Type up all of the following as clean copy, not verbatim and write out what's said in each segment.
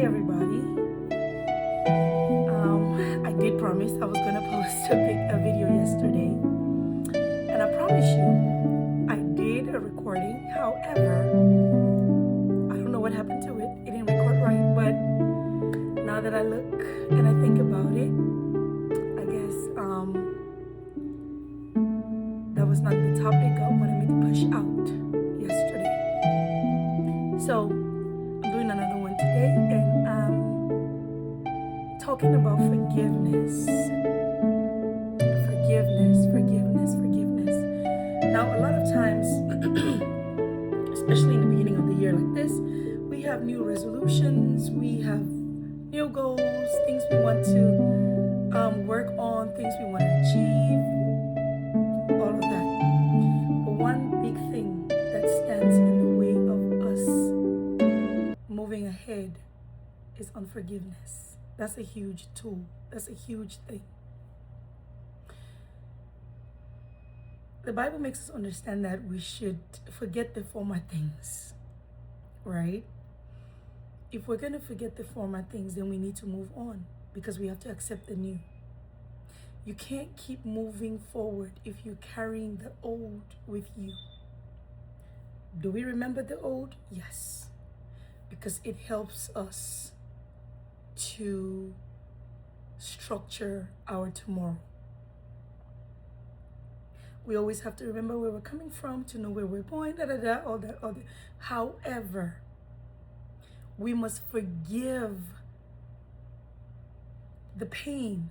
everybody. I did promise I was gonna post a video yesterday, and I promise you, I did a recording. However, I don't know what happened to it. It didn't record right, but now that I look and I think about it, I guess that was not the topic I wanted me to push out yesterday. So I'm doing another one today, and talking about forgiveness. Forgiveness. Now, a lot of times, especially in the beginning of the year like this, we have new resolutions, we have new goals, things we want to work on, things we want to achieve, all of that. But one big thing that stands in the way of us moving ahead is unforgiveness. That's a huge tool. That's a huge thing. The Bible makes us understand that we should forget the former things, right? If we're going to forget the former things, then we need to move on because we have to accept the new. You can't keep moving forward if you're carrying the old with you. Do we remember the old? Yes, because it helps us to structure our tomorrow. We always have to remember where we're coming from to know where we're going, all that. However, we must forgive the pain,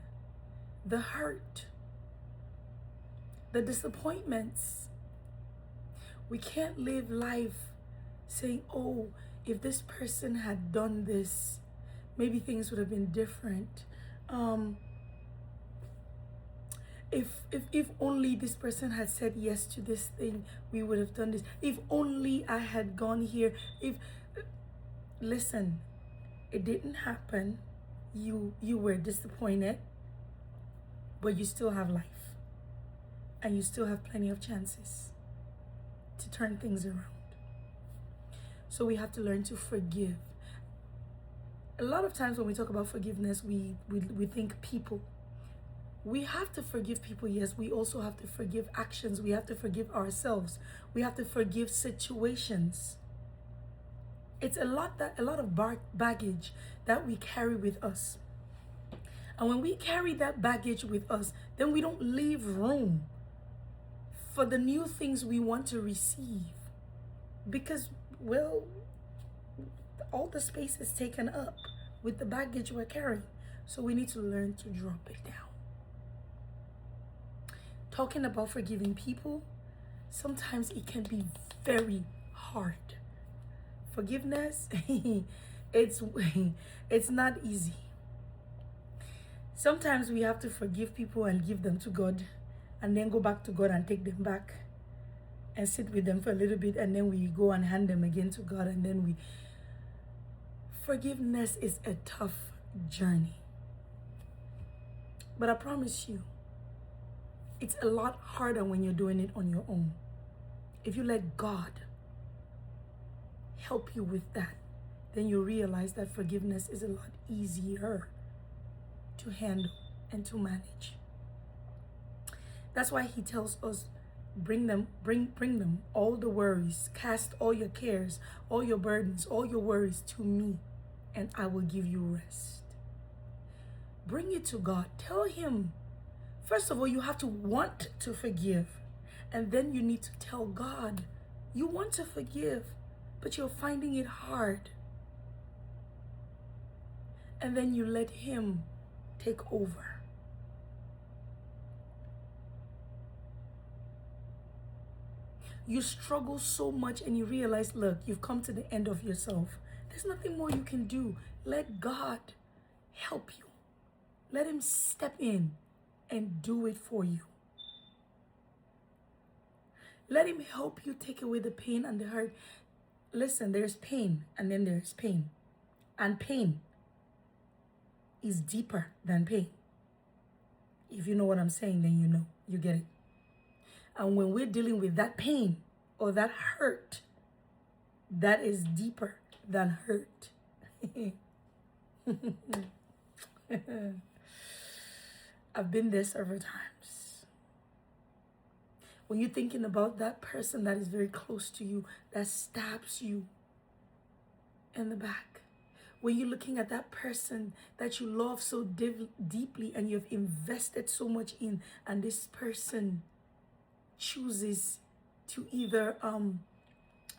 the hurt, the disappointments. We can't live life saying, oh, if this person had done this, maybe things would have been different. If only this person had said yes to this thing, we would have done this. If only I had gone here. Listen, it didn't happen. You were disappointed, but you still have life. And you still have plenty of chances to turn things around. So we have to learn to forgive. A lot of times when we talk about forgiveness, we think people. We have to forgive people, yes. We also have to forgive actions. We have to forgive ourselves. We have to forgive situations. It's a lot of baggage that we carry with us. And when we carry that baggage with us, then we don't leave room for the new things we want to receive. Because, well, all the space is taken up with the baggage we're carrying. So we need to learn to drop it down. Talking about forgiving people, sometimes it can be very hard. Forgiveness, it's not easy. Sometimes we have to forgive people and give them to God, and then go back to God and take them back and sit with them for a little bit, and then we go and hand them again to God, and then forgiveness is a tough journey. But I promise you, it's a lot harder when you're doing it on your own. If you let God help you with that, then you realize that forgiveness is a lot easier to handle and to manage. That's why he tells us, bring them, all the worries, cast all your cares, all your burdens, all your worries to me, and I will give you rest. Bring it to God. Tell him. First of all, you have to want to forgive. And then you need to tell God, you want to forgive, but you're finding it hard. And then you let him take over. You struggle so much and you realize, look, you've come to the end of yourself. There's nothing more you can do. Let God help you. Let him step in and do it for you. Let him help you take away the pain and the hurt. Listen, there's pain and then there's pain. And pain is deeper than pain. If you know what I'm saying, then you know. You get it. And when we're dealing with that pain or that hurt, that is deeper than hurt. I've been there several times. When you're thinking about that person that is very close to you, that stabs you in the back. When you're looking at that person that you love so deeply and you've invested so much in, and this person chooses to either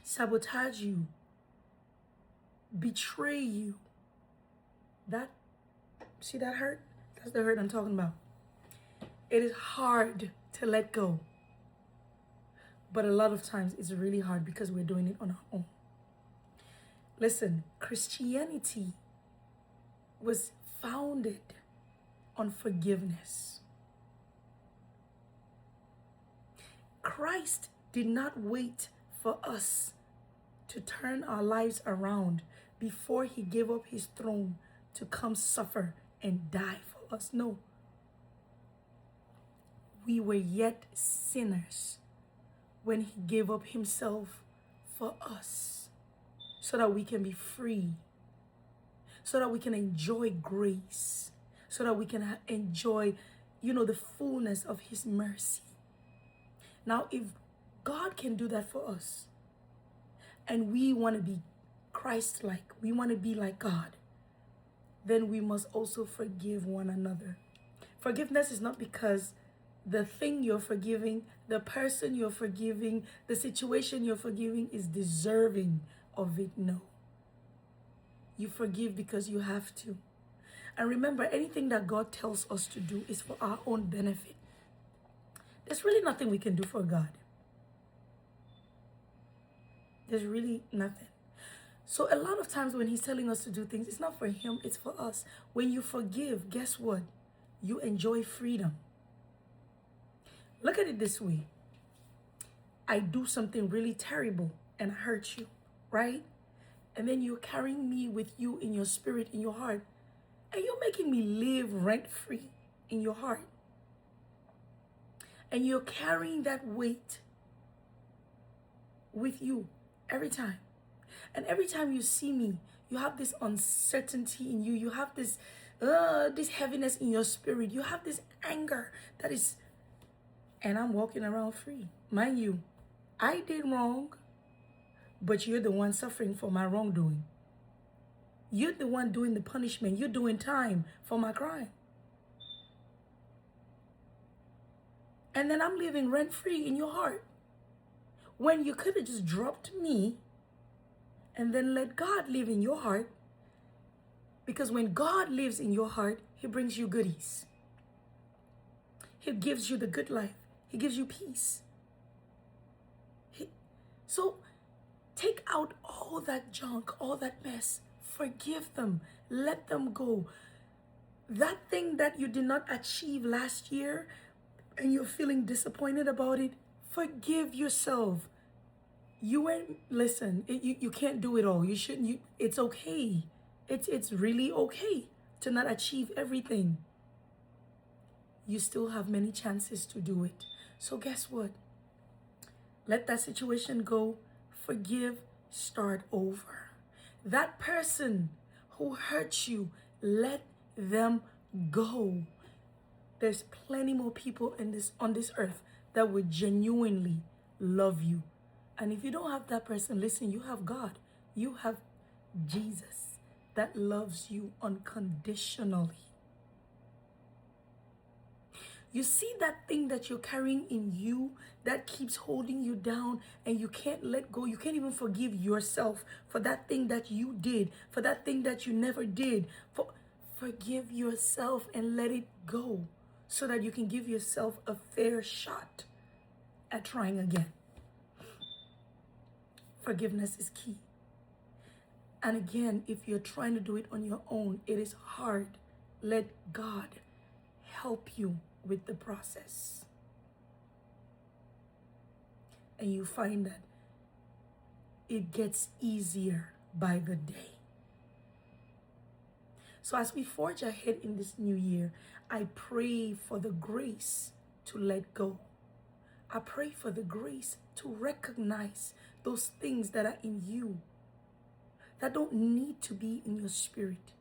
sabotage you, betray you. See that hurt? That's the hurt I'm talking about. It is hard to let go. But a lot of times it's really hard because we're doing it on our own. Listen, Christianity was founded on forgiveness. Christ did not wait for us to turn our lives around before he gave up his throne to come suffer and die for us. No. We were yet sinners when he gave up himself for us so that we can be free, so that we can enjoy grace, so that we can enjoy, the fullness of his mercy. Now, if God can do that for us, and we want to be Christ-like, we want to be like God, then we must also forgive one another. Forgiveness is not because the thing you're forgiving, the person you're forgiving, the situation you're forgiving is deserving of it. No. You forgive because you have to. And remember, anything that God tells us to do is for our own benefit. There's really nothing we can do for God. There's really nothing. So a lot of times when he's telling us to do things, it's not for him, it's for us. When you forgive, guess what? You enjoy freedom. Look at it this way. I do something really terrible and hurt you, right? And then you're carrying me with you in your spirit, in your heart. And you're making me live rent-free in your heart. And you're carrying that weight with you every time. And every time you see me, you have this uncertainty in you. You have this heaviness in your spirit. You have this anger that is... And I'm walking around free. Mind you, I did wrong, but you're the one suffering for my wrongdoing. You're the one doing the punishment. You're doing time for my crime. And then I'm living rent-free in your heart. When you could have just dropped me and then let God live in your heart. Because when God lives in your heart, he brings you goodies. He gives you the good life. He gives you peace. So take out all that junk, all that mess. Forgive them. Let them go. That thing that you did not achieve last year and you're feeling disappointed about it, forgive yourself. Listen, you can't do it all. You shouldn't. It's okay. It's really okay to not achieve everything. You still have many chances to do it. So guess what? Let that situation go. Forgive. Start over. That person who hurt you, let them go. There's plenty more people on this earth that would genuinely love you. And if you don't have that person, listen, you have God. You have Jesus that loves you unconditionally. You see that thing that you're carrying in you that keeps holding you down and you can't let go. You can't even forgive yourself for that thing that you did, for that thing that you never did. Forgive yourself and let it go so that you can give yourself a fair shot at trying again. Forgiveness is key. And again, if you're trying to do it on your own, it is hard. Let God help you with the process. And you find that it gets easier by the day. So as we forge ahead in this new year, I pray for the grace to let go. I pray for the grace to recognize those things that are in you that don't need to be in your spirit.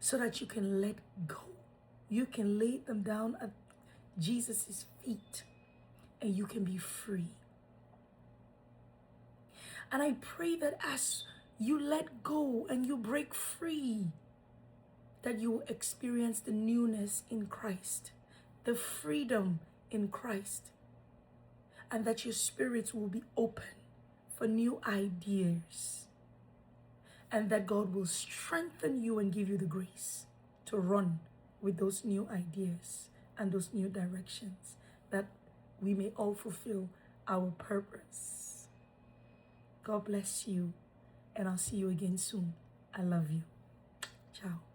so that you can let go. You can lay them down at Jesus' feet and you can be free. And I pray that as you let go and you break free, that you will experience the newness in Christ, the freedom in Christ, and that your spirits will be open for new ideas, and that God will strengthen you and give you the grace to run with those new ideas and those new directions, that we may all fulfill our purpose. God bless you, and I'll see you again soon. I love you. Ciao.